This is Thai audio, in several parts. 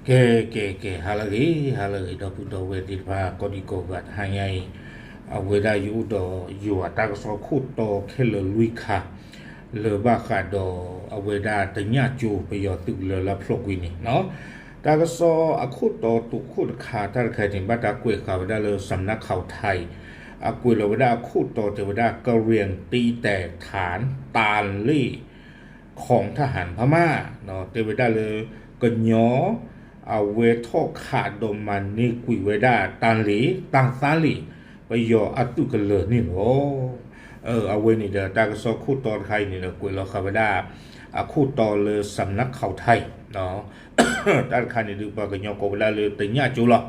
ke halagi do puto we di pa kodiko gat hanyai aweda yu do yu atak so khuto khelo lui kha le ba kha do aweda tanya chu pe yo tu le la phlok wi ni no taก็ซออะขุดตอตุขุดขาถ้าใครถึงบัดตะกวยขาวได้เลยสำนักข่าวไทยอะกวยเราได้ขุดตอเทวดากระเรียงตีแตกฐานตาลลี่ของทหารพม่าเนาะเทวดาเลยก็ย้อเอาเวทอขาดดมันนี่กุยเวดาตาลหลีตังซาลีไปยออัตุกันเลยนี่โหเอาเวนี่เด้อตาก็ซอขุดตอไทยนี่เด้อกวยเราขาวได้อะขุดตอเลยสำนักข่าวไทยเนาะตาคันนี่ดูปากยอกก็เวลาเลยตึงญาจูละ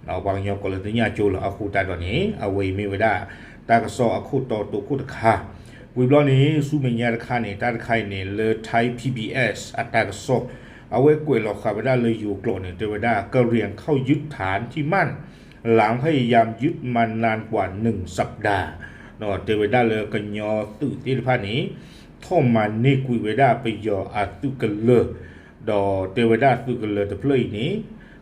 เนาะปากยอกก็เลยตึงญาจูละอะคูตาตอนนี้เอาไว้มีเวลาตาก็ซออะคูตอตุคูตะคาวิบลอนี้ซูเมญาตะคานี่ตาไข่นี่เลยไทย PBS อัตาก็ซอเอาไว้กวยหลอกคาเวลาเลยอยู่กลนี่เทวดาก็เรียงเข้ายึดฐานที่มั่นหลังพยายามยึดมันนานกว่า1สัปดาห์เนาะเทวดาเลยก็ยอตื่นที่พานี้ท่อมันนี่กุยเวดาไปยออัตุกันเลยดอเทวดาสุกเลตเพลย์นี้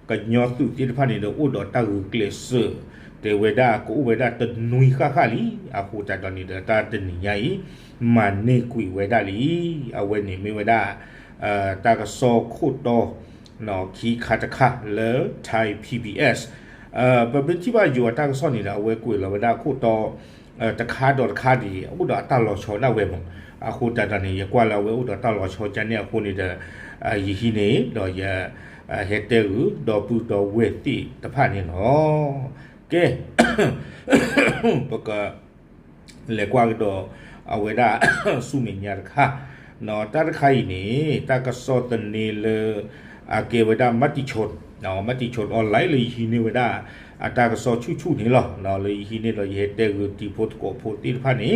ก็ยอสุที่พันนี่ดอุดอตาเกลเซเทวดาก็อุเวดาตนุยข้าลีอาคูตาตอนนี้เดตาตนิยัยมันนี่กุยเวดาลีเอาเวนี่มีเวดาตากโซคูโตนอคีคาตะคะเลไทย PBS เป็นที่ว่าอยู่ตากโซนี่เอาเวกุยเราเวดาคูโตตะคาดอตะคาดีอุดอตาลอชอนาเวมอาคูตาตอนนี้ยกว่าเราเวอุดอตาลอชอจันเนี่ยคูนี่เดยีฮีเน่ดอยเฮเตอร์ดอปูดอเวติตะพานี่เนาะเกปกะเลกว่าดอเอาเวดาสุเมญาค่ะเนาะตาไข่นี่ตากะซอตนี่เลอาเกเวดามติชนเนาะมติชนออนไลน์เลยฮีเนเวดาอาตากะซอชูๆนี่หรอเนาะเลยฮีเนเลยเฮเตอร์ติโพตโกโพติตะพานี่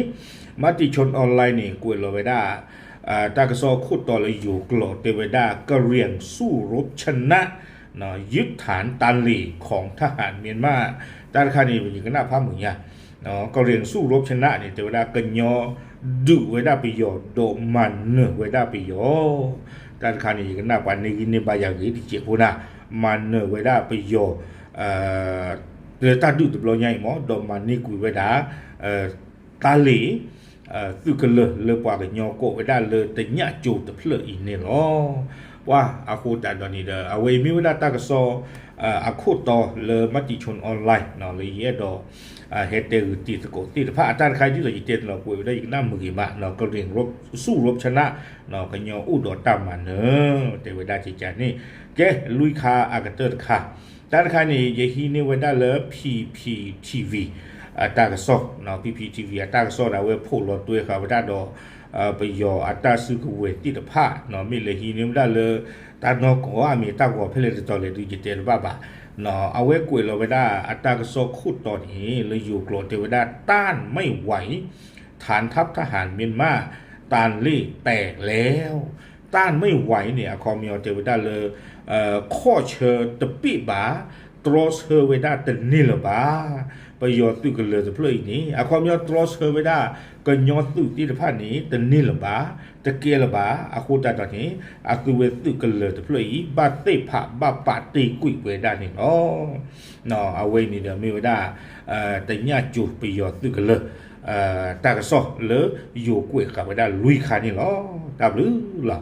มติชนออนไลน์นี่กวยโลเวดาตากซอขุดต่อเลยอยู่กลอเทวดาก็เรียงสู้รบชนะเนาะยึดฐานตันหลีของทหารเมียนมาตาคานีเป็นอย่างหน้าพระมึงเนี่ยเนาะก็เรียงสู้รบชนะนี่เทวดาก็ยอดุเวดาปิโยโดมันเนเวดาปิโยตาคานีอย่างหน้าปันนี้กินในบายางที่เจ็บพูนะมันเนเวดาปิโยเดตาดุตบลอยใหญ่หมอโดมันนี่กุยเวดาตาหลีสุกเลปว่ากันยอโกไปได้เลยแต่ญาจูตะเพลอีนี่เนาะว่าอาคูตาตอนนี้เด้อเอาไว้มีเวลาตากซออาคูต่อเลมติชนออนไลน์เนาะเลยเยดอเฮเตอร์ติสโกติพระอาจารย์ใครที่จะเจ็ดเนาะป่วยได้อีกน้ำมือกี่บาทเนาะก็เรียงรบสู้รบชนะเนาะกันยออุดอตามมาเนอะแต่เวลาจิจานี่แกลุยคาอากาเตอร์ค่ะตาใครนี่ยฮีนี่เวลาเล PPTVตากซอเนาะ PPTV ตากซอนะเวพูดรถด้วยครับว่าดอไปยออัตราสุกเวติตภาเนาะมีเลยฮีนี่ได้เลยตาเนาะก็มีตากว่าเพลตอเลยดิจิตอลบ้าเนาะเอาไว้กุยเราไว้ได้อัตราซอขุดตอนนี้เลยอยู่กลเทวดาต้านไม่ไหวฐานทัพทหารเมียนมาต้านลี่แตกแล้วต้านไม่ไหวเนี่ยคอมยอเทวดาเลยข้อเชิญตะปีบาตรอเชเวดาแต่นี่ละบ้าไปยอดตุกันเลยจะเพลย์นี้ความยอดตรอเชเวดาก็ยอดตุที่ผ่านนี้แต่นี่ละบ้าตะเกียละบ้าคูตาตอนนี้ตุเวตุกันเลยจะเพลย์บาเตผะบาปาตีกุยเวดานี่เนาะเอาไว้นี่เดี๋ยวมีเวดาแต่ญาจูไปยอดตุกันเลยตากระสอบเลยอยู่กุยกับเวดาลุยขานี่ตามหรือล่ะ